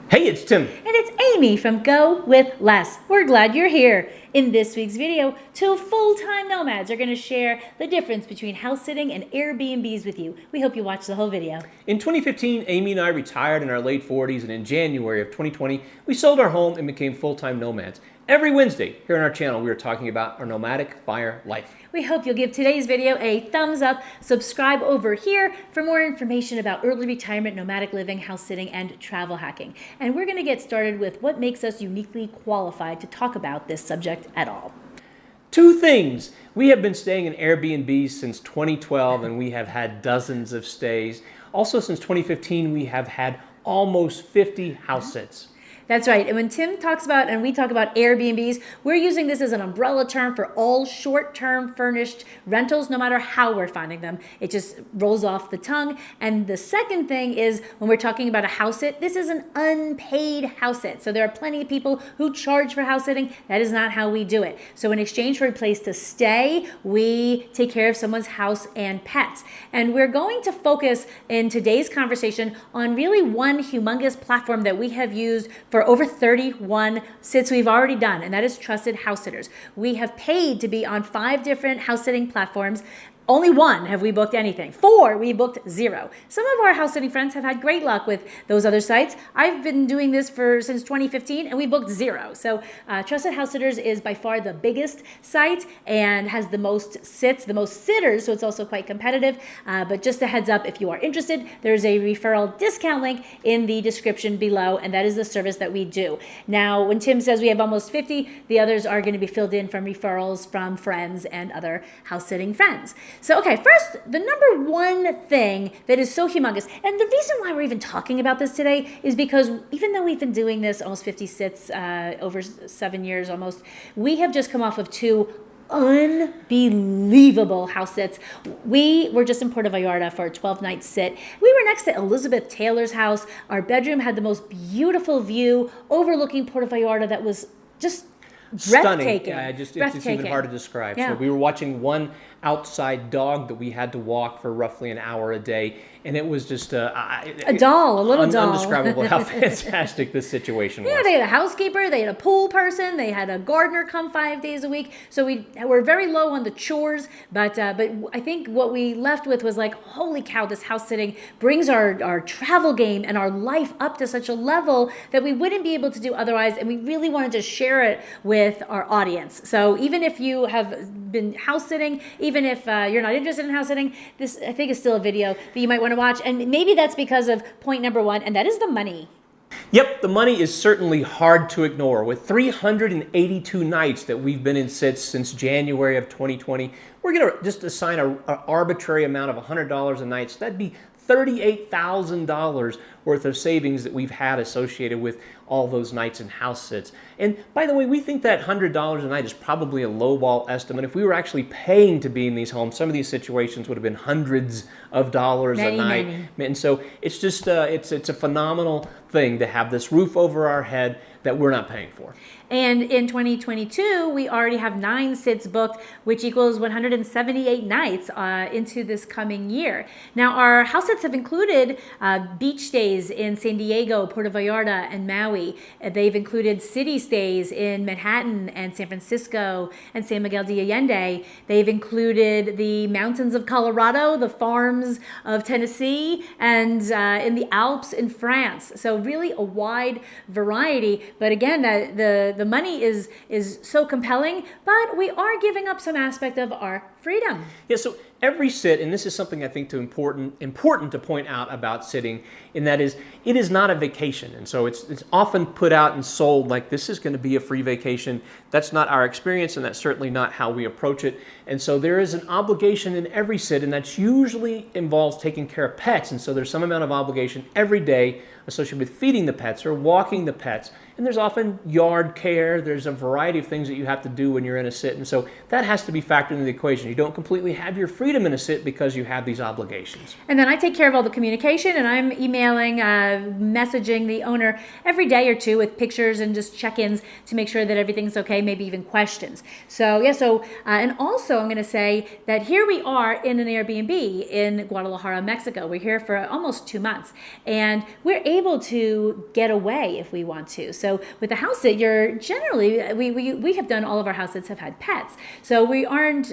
Hey, it's Tim. And it's Amy from GoWithLess. We're glad you're here. In this week's video, two full-time nomads are going to share the difference between house sitting and Airbnbs with you. We hope you watch the whole video. In 2015, Amy and I retired in our late 40s, and in January of 2020, we sold our home and became full-time nomads. Every Wednesday here on our channel, we are talking about our nomadic fire life. We hope you'll give today's video a thumbs up, subscribe over here for more information about early retirement, nomadic living, house sitting, and travel hacking. And we're going to get started with what makes us uniquely qualified to talk about this subject at all. Two things. We have been staying in Airbnbs since 2012, and we have had dozens of stays. Also, since 2015, we have had almost 50 house sits. That's right. And when Tim talks about, and we talk about Airbnbs, we're using this as an umbrella term for all short-term furnished rentals, no matter how we're finding them. It just rolls off the tongue. And the second thing is, when we're talking about a house sit, this is an unpaid house sit. So there are plenty of people who charge for house sitting. That is not how we do it. So in exchange for a place to stay, we take care of someone's house and pets. And we're going to focus in today's conversation on really one humongous platform that we have used for over 31 sits we've already done, and that is Trusted House Sitters. We have paid to be on 5 different house sitting platforms. Only 1 have we booked anything. 4, we booked 0. Some of our house sitting friends have had great luck with those other sites. I've been doing this since 2015, and we booked 0. So Trusted House Sitters is by far the biggest site and has the most sits, the most sitters, so it's also quite competitive. But just a heads up, if you are interested, there's a referral discount link in the description below, and that is the service that we do. Now, when Tim says we have almost 50, the others are going to be filled in from referrals from friends and other house sitting friends. So, okay, first, the number one thing that is so humongous, and the reason why we're even talking about this today is because even though we've been doing this almost 50 sits over 7 years almost, we have just come off of 2 unbelievable house sits. We were just in Puerto Vallarta for a 12-night sit. We were next to Elizabeth Taylor's house. Our bedroom had the most beautiful view overlooking Puerto Vallarta that was just breathtaking. It's even hard to describe. Yeah. So we were watching one outside dog that we had to walk for roughly an hour a day, and it was just a little doll. Undescribable how fantastic this situation was. Yeah, they had a housekeeper, they had a pool person, they had a gardener come 5 days a week. So we were very low on the chores, but I think what we left with was like, holy cow, this house sitting brings our travel game and our life up to such a level that we wouldn't be able to do otherwise, and we really wanted to share it with our audience. So even if you have been house sitting, even if you're not interested in house sitting, this I think is still a video that you might want to watch. And maybe that's because of point number 1, and that is the money. Yep, the money is certainly hard to ignore. With 382 nights that we've been in sits since January of 2020, we're going to just assign an arbitrary amount of $100 a night. So that'd be $38,000 worth of savings that we've had associated with all those nights in house sits. And by the way, we think that $100 a night is probably a lowball estimate. If we were actually paying to be in these homes, some of these situations would have been hundreds of dollars a night. And so it's just it's a phenomenal thing to have this roof over our head that we're not paying for. And in 2022, we already have 9 sits booked, which equals 178 nights into this coming year. Now, our house sits have included beach stays in San Diego, Puerto Vallarta, and Maui. They've included city stays in Manhattan and San Francisco and San Miguel de Allende. They've included the mountains of Colorado, the farms of Tennessee, and in the Alps in France. So really a wide variety. But again, the money is so compelling, but we are giving up some aspect of our freedom. Yeah, so every sit, and this is something I think important to point out about sitting, and that is, it is not a vacation. And so it's often put out and sold like this is going to be a free vacation. That's not our experience, and that's certainly not how we approach it. And so there is an obligation in every sit, and that's usually involves taking care of pets. And so there's some amount of obligation every day associated with feeding the pets or walking the pets. And there's often yard care. There's a variety of things that you have to do when you're in a sit. And so that has to be factored into the equation. You don't completely have your freedom in a sit because you have these obligations. And then I take care of all the communication, and I'm emailing, messaging the owner every day or two with pictures and just check-ins to make sure that everything's okay, maybe even questions. So and also I'm going to say that here we are in an Airbnb in Guadalajara, Mexico. We're here for almost 2 months, and we're able to get away if we want to. So with the house sit, you're generally, we have done, all of our house sits have had pets. So we aren't,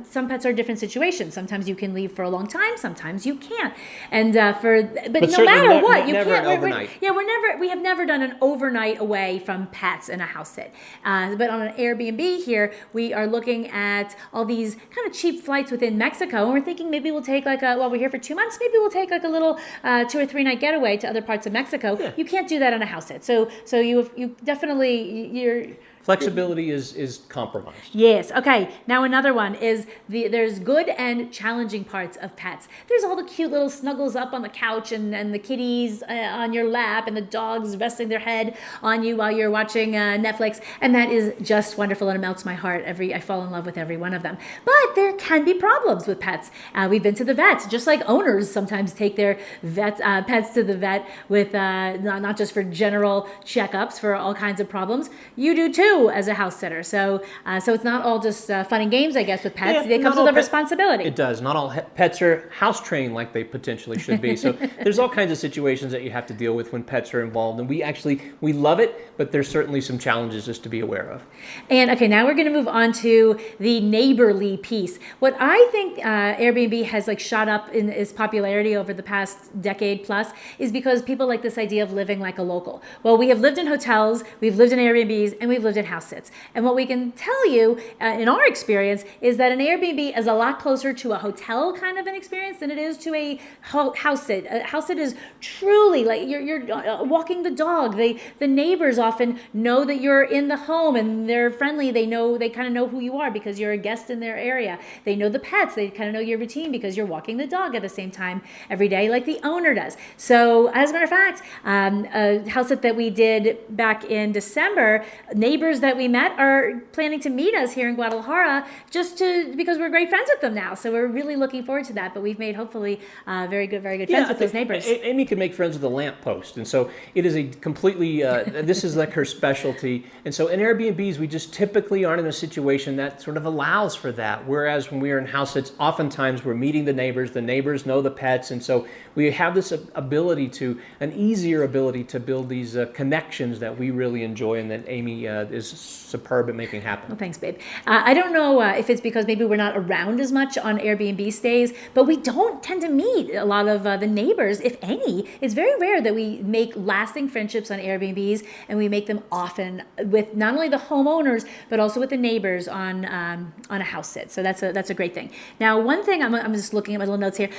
some pets are different situations. Sometimes you can leave for a long time, sometimes you can't. And but no matter what, you never can't. an overnight. We have never done an overnight away from pets in a house sit. But on an Airbnb here, we are looking at all these kind of cheap flights within Mexico, and we're thinking maybe we'll take we're here for 2 months, maybe we'll take like a little 2 or 3 night getaway to other parts of Mexico. Yeah. You can't do that on a house sit. So you definitely, you're... Flexibility is compromised. Yes. Okay. Now another one is there's good and challenging parts of pets. There's all the cute little snuggles up on the couch and the kitties on your lap and the dogs resting their head on you while you're watching Netflix, and that is just wonderful, and it melts my heart. I fall in love with every one of them. But there can be problems with pets. We've been to the vets, just like owners sometimes take their pets to the vet with not just for general checkups for all kinds of problems. You do too as a house sitter. So it's not all just fun and games, I guess, with pets. It comes with a responsibility. It does. Not all pets are house trained like they potentially should be. So there's all kinds of situations that you have to deal with when pets are involved. And we love it, but there's certainly some challenges just to be aware of. And okay, now we're going to move on to the neighborly piece. What I think Airbnb has shot up in its popularity over the past decade plus is because people like this idea of living like a local. Well, we have lived in hotels, we've lived in Airbnbs, and we've lived in house sits. And what we can tell you in our experience is that an Airbnb is a lot closer to a hotel kind of an experience than it is to a house sit. A house sit is truly like you're walking the dog. The neighbors often know that you're in the home, and they're friendly. They kind of know who you are because you're a guest in their area. They know the pets. They kind of know your routine because you're walking the dog at the same time every day like the owner does. So as a matter of fact, a house sit that we did back in December, neighbors that we met are planning to meet us here in Guadalajara because we're great friends with them now. So we're really looking forward to that. But we've made hopefully very good friends with those neighbors. Amy can make friends with a lamppost, and so it is a completely. This is like her specialty, and so in Airbnbs we just typically aren't in a situation that sort of allows for that. Whereas when we are in house sits, oftentimes we're meeting the neighbors know the pets, and so we have this an easier ability to build these connections that we really enjoy, and that Amy is superb at making happen. Well, thanks, babe. I don't know if it's because maybe we're not around as much on Airbnb stays, but we don't tend to meet a lot of the neighbors, if any. It's very rare that we make lasting friendships on Airbnbs, and we make them often with not only the homeowners, but also with the neighbors on a house sit. So that's a great thing. Now, one thing, I'm just looking at my little notes here.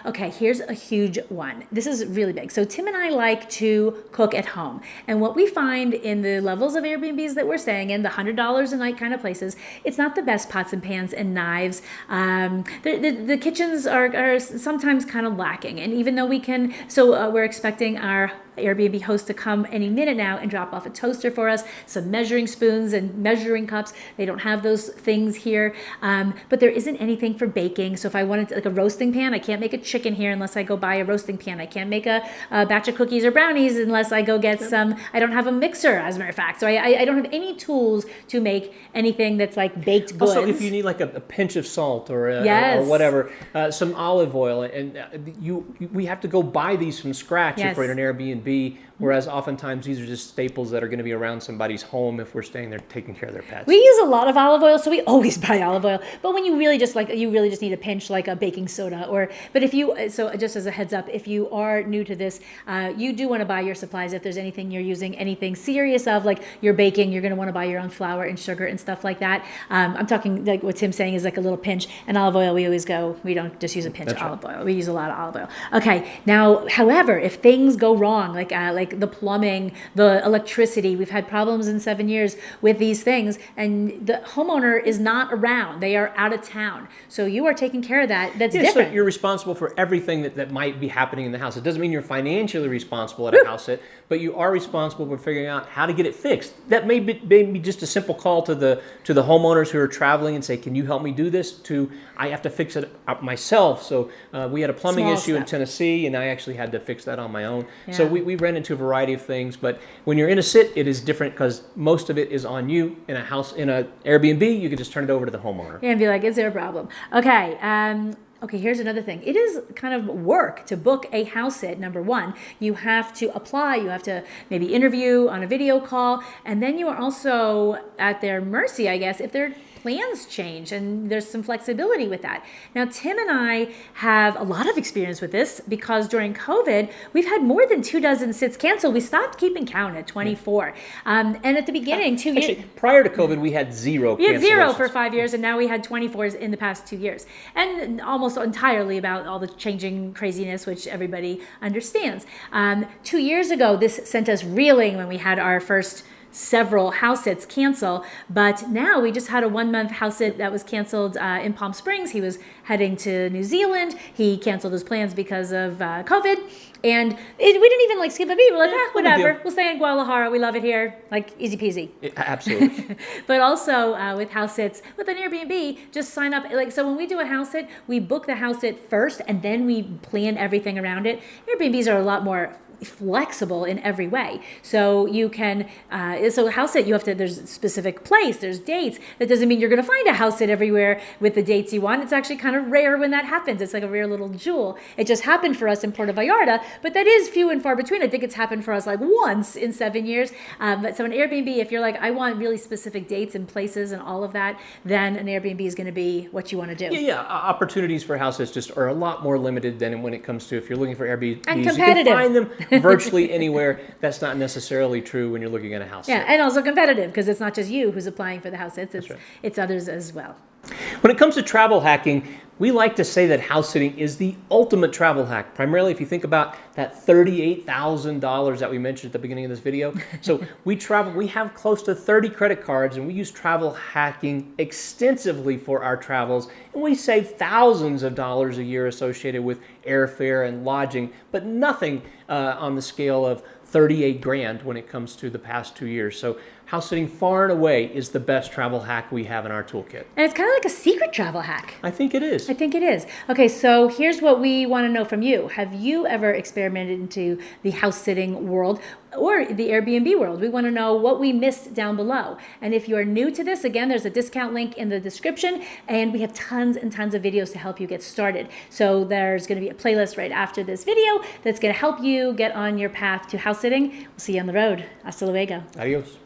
Okay, here's a huge one. This is really big. So Tim and I like to cook at home, and what we find in the levels of Airbnbs that we're staying in, the $100 a night kind of places, it's not the best pots and pans and knives. The kitchens are sometimes kind of lacking, and even though we're expecting our Airbnb host to come any minute now and drop off a toaster for us, some measuring spoons and measuring cups. They don't have those things here, but there isn't anything for baking. So if I wanted like a roasting pan, I can't make a chicken here unless I go buy a roasting pan. I can't make a batch of cookies or brownies unless I go get some. I don't have a mixer, as a matter of fact. So I don't have any tools to make anything that's like baked goods. Also, if you need like a pinch of salt or whatever, some olive oil, and we have to go buy these from scratch if we're in an Airbnb. Whereas oftentimes these are just staples that are going to be around somebody's home if we're staying there taking care of their pets. We use a lot of olive oil, so we always buy olive oil. But when you really just need a pinch, like a baking soda, so just as a heads up, if you are new to this, you do want to buy your supplies. If there's anything you're using, anything serious of, like you're baking, you're going to want to buy your own flour and sugar and stuff like that. I'm talking like what Tim's saying is like a little pinch. And olive oil, we don't just use a pinch of olive oil. We use a lot of olive oil. Okay, now, however, if things go wrong, like like the plumbing, the electricity. We've had problems in 7 years with these things, and the homeowner is not around. They are out of town. So you are taking care of that. That's different. So you're responsible for everything that might be happening in the house. It doesn't mean you're financially responsible at a house sit, but you are responsible for figuring out how to get it fixed. That may be just a simple call to the homeowners who are traveling and say, can you help me do this? To, I have to fix it up myself. So we had a plumbing issue in Tennessee, and I actually had to fix that on my own. Yeah. So we ran into a variety of things, but when you're in a sit, it is different because most of it is on you. In a house, in an Airbnb, you can just turn it over to the homeowner. Yeah, and be like, is there a problem? Okay. Okay, here's another thing. It is kind of work to book a house sit, number one. You have to apply, you have to maybe interview on a video call, and then you are also at their mercy, I guess, if their plans change, and there's some flexibility with that. Now, Tim and I have a lot of experience with this because during COVID, we've had more than 24 sits canceled. We stopped keeping count at 24. And at the beginning, 2 years... Actually, prior to COVID, we had zero cancellations. We had zero for 5 years, and now we had 24 in the past 2 years. And almost entirely about all the changing craziness, which everybody understands. 2 years ago, this sent us reeling when we had our first several house sits cancel, but now we just had a 1 month house sit that was canceled in Palm Springs. He was heading to New Zealand. He canceled his plans because of COVID, and we didn't even like skip a beat. We're like, whatever. We'll stay in Guadalajara. We love it here. Like, easy peasy. Absolutely. But also with house sits, with an Airbnb, just sign up. Like, so when we do a house sit, we book the house sit first, and then we plan everything around it. Airbnbs are a lot more flexible in every way. So you can, so house sit, you have to, there's a specific place, there's dates. That doesn't mean you're going to find a house sit everywhere with the dates you want. It's actually kind of rare when that happens. It's like a rare little jewel. It just happened for us in Puerto Vallarta, but that is few and far between. I think it's happened for us like once in 7 years. But so an Airbnb, if you're like, I want really specific dates and places and all of that, then an Airbnb is going to be what you want to do. Yeah. Opportunities for house sits just are a lot more limited than when it comes to if you're looking for Airbnbs. And competitive. You can find them virtually anywhere. That's not necessarily true when you're looking at a house. Yeah, and also competitive because it's not just you who's applying for the house sits, it's others as well. When it comes to travel hacking, we like to say that house sitting is the ultimate travel hack. Primarily, if you think about that $38,000 that we mentioned at the beginning of this video. So we have close to 30 credit cards, and we use travel hacking extensively for our travels. And we save thousands of dollars a year associated with airfare and lodging, but nothing on the scale of 38 grand when it comes to the past 2 years. So house sitting far and away is the best travel hack we have in our toolkit. And it's kind of like a secret travel hack. I think it is. I think it is. Okay, so here's what we want to know from you. Have you ever experimented into the house sitting world or the Airbnb world? We want to know what we missed down below. And if you are new to this, again, there's a discount link in the description, and we have tons and tons of videos to help you get started. So there's going to be a playlist right after this video that's going to help you get on your path to house sitting. We'll see you on the road. Hasta luego. Adios.